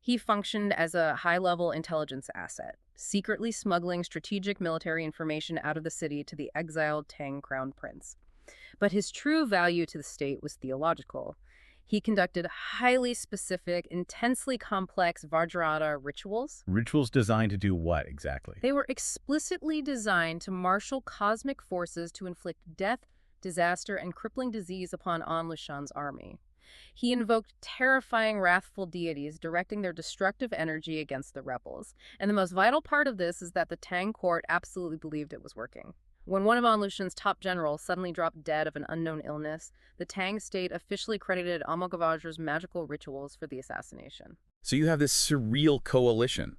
He functioned as a high-level intelligence asset, secretly smuggling strategic military information out of the city to the exiled Tang crown prince. But his true value to the state was theological. He conducted highly specific, intensely complex Vajrayana rituals. Rituals designed to do what exactly? They were explicitly designed to marshal cosmic forces to inflict death, disaster, and crippling disease upon An Lushan's army. He invoked terrifying, wrathful deities, directing their destructive energy against the rebels. And the most vital part of this is that the Tang court absolutely believed it was working. When one of An Lushan's top generals suddenly dropped dead of an unknown illness, the Tang state officially credited Amokavajra's magical rituals for the assassination. So you have this surreal coalition.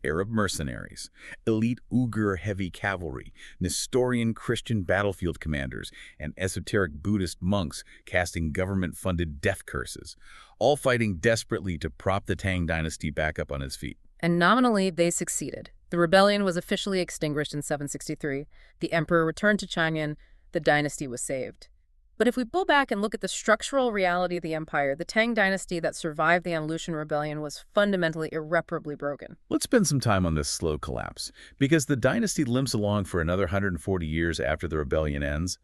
Arab mercenaries, elite Uyghur heavy cavalry, Nestorian Christian battlefield commanders, and esoteric Buddhist monks casting government-funded death curses, all fighting desperately to prop the Tang dynasty back up on its feet. And nominally, they succeeded. The rebellion was officially extinguished in 763. The emperor returned to Chang'an. The dynasty was saved. But if we pull back and look at the structural reality of the empire, the Tang dynasty that survived the Anlushan rebellion was fundamentally irreparably broken. Let's spend some time on this slow collapse, because the dynasty limps along for another 140 years after the rebellion ends,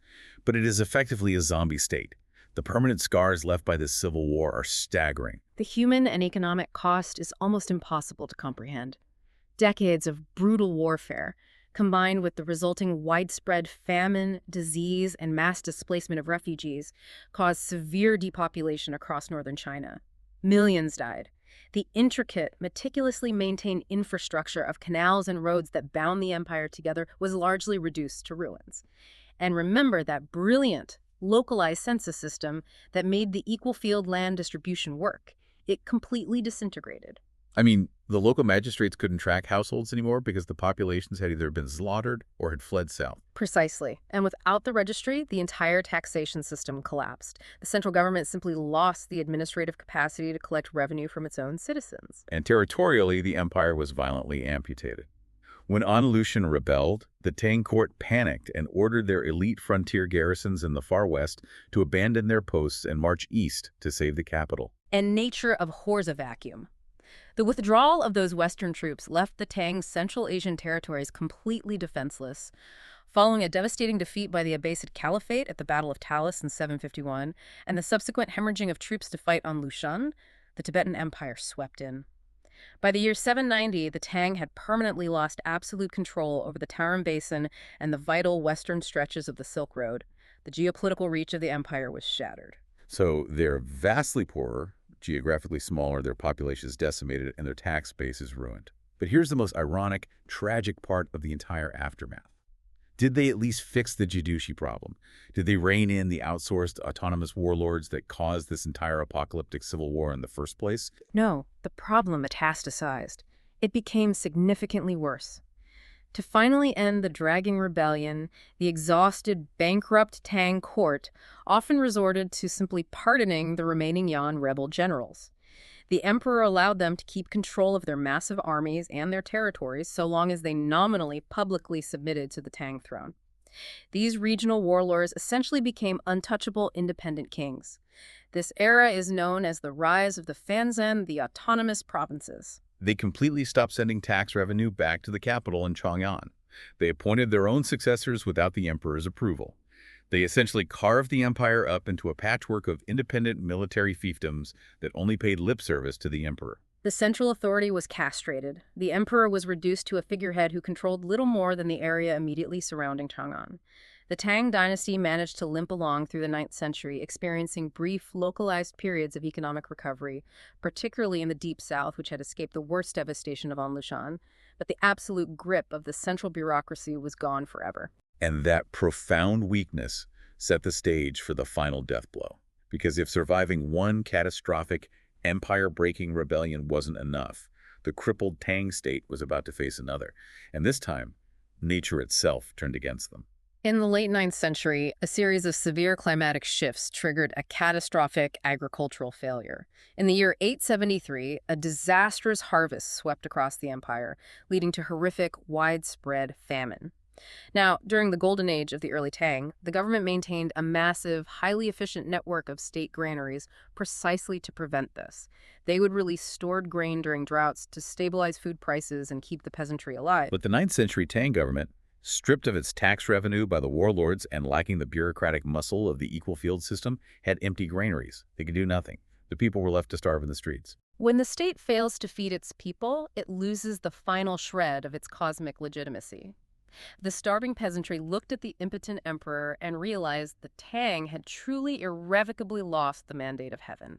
but it is effectively a zombie state. The permanent scars left by this civil war are staggering. The human and economic cost is almost impossible to comprehend. Decades of brutal warfare, combined with the resulting widespread famine, disease, and mass displacement of refugees, caused severe depopulation across northern China. Millions died. The intricate, meticulously maintained infrastructure of canals and roads that bound the empire together was largely reduced to ruins. And remember that brilliant, localized census system that made the equal field land distribution work. It completely disintegrated. I mean, the local magistrates couldn't track households anymore because the populations had either been slaughtered or had fled south. Precisely. And without the registry, the entire taxation system collapsed. The central government simply lost the administrative capacity to collect revenue from its own citizens. And territorially, the empire was violently amputated. When An Lushan rebelled, the Tang court panicked and ordered their elite frontier garrisons in the far west to abandon their posts and march east to save the capital. And nature abhors a vacuum. The withdrawal of those Western troops left the Tang's Central Asian territories completely defenseless. Following a devastating defeat by the Abbasid Caliphate at the Battle of Talis in 751, and the subsequent hemorrhaging of troops to fight on Lushan, the Tibetan Empire swept in. By the year 790, the Tang had permanently lost absolute control over the Tarim Basin and the vital western stretches of the Silk Road. The geopolitical reach of the empire was shattered. So they're vastly poorer, geographically smaller, their population is decimated, and their tax base is ruined. But here's the most ironic, tragic part of the entire aftermath. Did they at least fix the Jidushi problem? Did they rein in the outsourced autonomous warlords that caused this entire apocalyptic civil war in the first place? No, the problem metastasized. It became significantly worse. To finally end the dragging rebellion, the exhausted, bankrupt Tang court often resorted to simply pardoning the remaining Yan rebel generals. The emperor allowed them to keep control of their massive armies and their territories so long as they nominally publicly submitted to the Tang throne. These regional warlords essentially became untouchable independent kings. This era is known as the rise of the Fanzhen, the autonomous provinces. They completely stopped sending tax revenue back to the capital in Chang'an. They appointed their own successors without the emperor's approval. They essentially carved the empire up into a patchwork of independent military fiefdoms that only paid lip service to the emperor. The central authority was castrated. The emperor was reduced to a figurehead who controlled little more than the area immediately surrounding Chang'an. The Tang dynasty managed to limp along through the 9th century, experiencing brief, localized periods of economic recovery, particularly in the Deep South, which had escaped the worst devastation of An Lushan. But the absolute grip of the central bureaucracy was gone forever. And that profound weakness set the stage for the final death blow. Because if surviving one catastrophic, empire-breaking rebellion wasn't enough, the crippled Tang state was about to face another. And this time, nature itself turned against them. In the late 9th century, a series of severe climatic shifts triggered a catastrophic agricultural failure. In the year 873, a disastrous harvest swept across the empire, leading to horrific, widespread famine. Now, during the golden age of the early Tang, the government maintained a massive, highly efficient network of state granaries precisely to prevent this. They would release stored grain during droughts to stabilize food prices and keep the peasantry alive. But the 9th century Tang government, stripped of its tax revenue by the warlords and lacking the bureaucratic muscle of the equal field system, had empty granaries. They could do nothing. The people were left to starve in the streets. When the state fails to feed its people, it loses the final shred of its cosmic legitimacy. The starving peasantry looked at the impotent emperor and realized the Tang had truly irrevocably lost the mandate of heaven.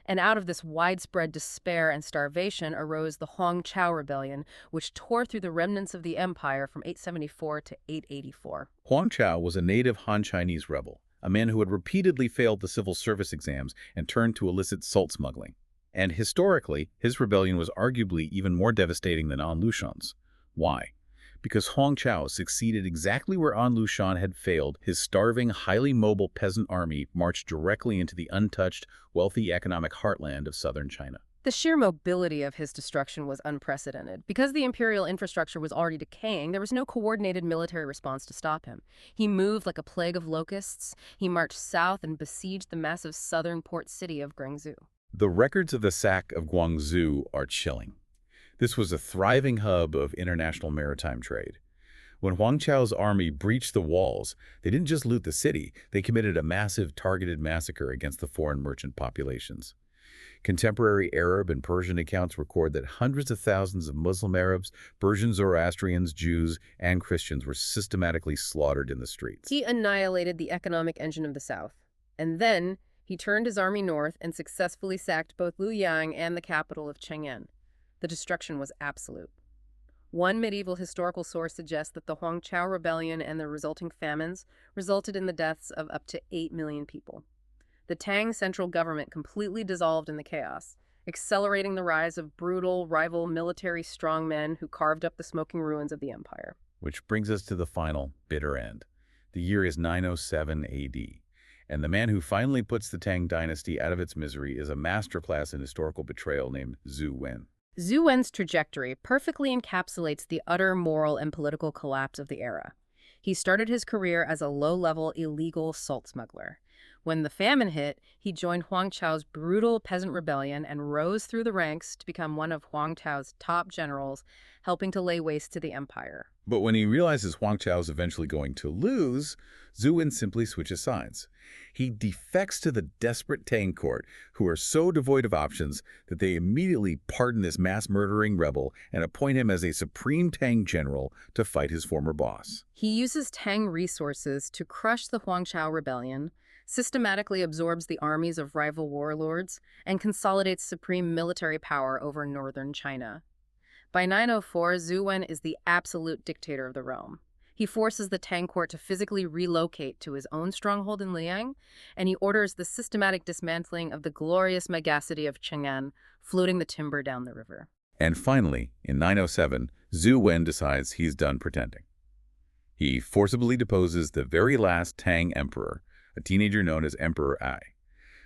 And out of this widespread despair and starvation arose the Hongqiao Rebellion, which tore through the remnants of the empire from 874 to 884. Hongqiao was a native Han Chinese rebel, a man who had repeatedly failed the civil service exams and turned to illicit salt smuggling. And historically, his rebellion was arguably even more devastating than An Lushan's. Why? Because Hongqiao succeeded exactly where An Lushan had failed. His starving, highly mobile peasant army marched directly into the untouched, wealthy economic heartland of southern China. The sheer mobility of his destruction was unprecedented. Because the imperial infrastructure was already decaying, there was no coordinated military response to stop him. He moved like a plague of locusts. He marched south and besieged the massive southern port city of Guangzhou. The records of the sack of Guangzhou are chilling. This was a thriving hub of international maritime trade. When Huang Chao's army breached the walls, they didn't just loot the city, they committed a massive targeted massacre against the foreign merchant populations. Contemporary Arab and Persian accounts record that hundreds of thousands of Muslim Arabs, Persian Zoroastrians, Jews, and Christians were systematically slaughtered in the streets. He annihilated the economic engine of the south. And then he turned his army north and successfully sacked both Luoyang and the capital of Cheng'an. The destruction was absolute. One medieval historical source suggests that the Huangchao rebellion and the resulting famines resulted in the deaths of up to 8 million people. The Tang central government completely dissolved in the chaos, accelerating the rise of brutal, rival military strongmen who carved up the smoking ruins of the empire. Which brings us to the final, bitter end. The year is 907 AD, and the man who finally puts the Tang dynasty out of its misery is a masterclass in historical betrayal named Zhu Wen. Zhu Wen's trajectory perfectly encapsulates the utter moral and political collapse of the era. He started his career as a low-level illegal salt smuggler. When the famine hit, he joined Huang Chao's brutal peasant rebellion and rose through the ranks to become one of Huang Chao's top generals, helping to lay waste to the empire. But when he realizes Huang Chao is eventually going to lose, Zhu Wen simply switches sides. He defects to the desperate Tang court, who are so devoid of options that they immediately pardon this mass-murdering rebel and appoint him as a supreme Tang general to fight his former boss. He uses Tang resources to crush the Huang Chao rebellion, systematically absorbs the armies of rival warlords, and consolidates supreme military power over northern China. By 904, Zhu Wen is the absolute dictator of the realm. He forces the Tang court to physically relocate to his own stronghold in Liang, and he orders the systematic dismantling of the glorious megacity of Cheng'an, floating the timber down the river. And finally, in 907, Zhu Wen decides he's done pretending. He forcibly deposes the very last Tang emperor, a teenager known as Emperor Ai.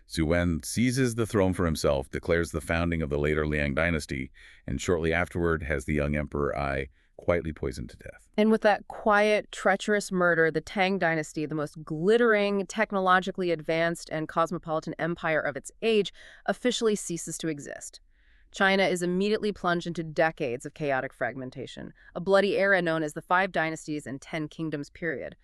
Zhu Wen seizes the throne for himself, declares the founding of the later Liang dynasty, and shortly afterward has the young Emperor Ai quietly poisoned to death. And with that quiet, treacherous murder, the Tang dynasty, the most glittering, technologically advanced, and cosmopolitan empire of its age, officially ceases to exist. China is immediately plunged into decades of chaotic fragmentation, a bloody era known as the Five Dynasties and 10 Kingdoms period.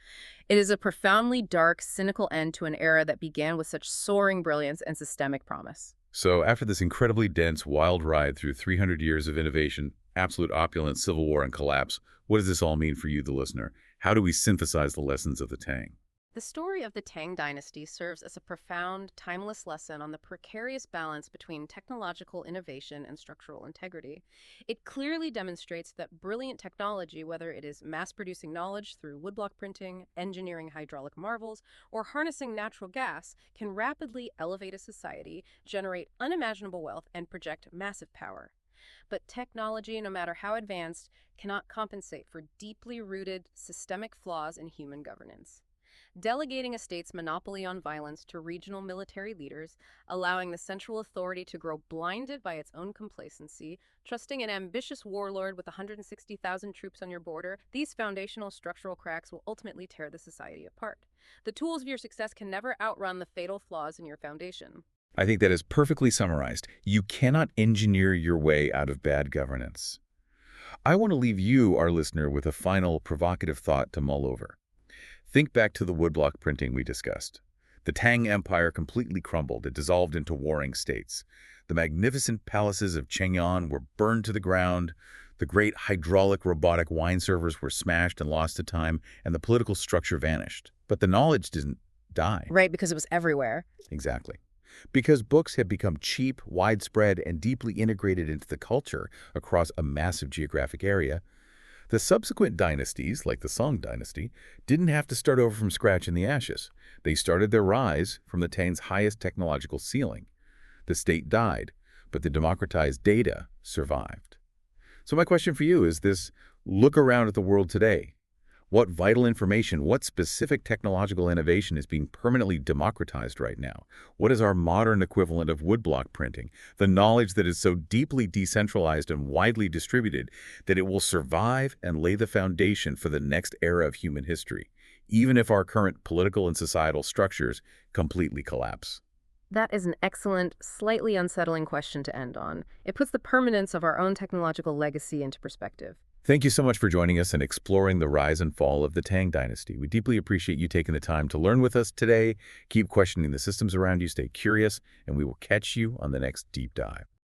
It is a profoundly dark, cynical end to an era that began with such soaring brilliance and systemic promise. So after this incredibly dense, wild ride through 300 years of innovation, absolute opulence, civil war, and collapse, what does this all mean for you, the listener? How do we synthesize the lessons of the Tang? The story of the Tang dynasty serves as a profound, timeless lesson on the precarious balance between technological innovation and structural integrity. It clearly demonstrates that brilliant technology, whether it is mass-producing knowledge through woodblock printing, engineering hydraulic marvels, or harnessing natural gas, can rapidly elevate a society, generate unimaginable wealth, and project massive power. But technology, no matter how advanced, cannot compensate for deeply rooted, systemic flaws in human governance. Delegating a state's monopoly on violence to regional military leaders, allowing the central authority to grow blinded by its own complacency, trusting an ambitious warlord with 160,000 troops on your border, these foundational structural cracks will ultimately tear the society apart. The tools of your success can never outrun the fatal flaws in your foundation. I think that is perfectly summarized. You cannot engineer your way out of bad governance. I want to leave you, our listener, with a final provocative thought to mull over. Think back to the woodblock printing we discussed. The Tang Empire completely crumbled. It dissolved into warring states. The magnificent palaces of Cheng'an were burned to the ground. The great hydraulic robotic wine servers were smashed and lost to time, and the political structure vanished. But the knowledge didn't die. Right, because it was everywhere. Exactly. Because books have become cheap, widespread, and deeply integrated into the culture across a massive geographic area, the subsequent dynasties, like the Song dynasty, didn't have to start over from scratch in the ashes. They started their rise from the Tang's highest technological ceiling. The state died, but the democratized data survived. So my question for you is this: look around at the world today. What vital information, what specific technological innovation is being permanently democratized right now? What is our modern equivalent of woodblock printing? The knowledge that is so deeply decentralized and widely distributed that it will survive and lay the foundation for the next era of human history, even if our current political and societal structures completely collapse. That is an excellent, slightly unsettling question to end on. It puts the permanence of our own technological legacy into perspective. Thank you so much for joining us and exploring the rise and fall of the Tang Dynasty. We deeply appreciate you taking the time to learn with us today. Keep questioning the systems around you, stay curious, and we will catch you on the next Deep Dive.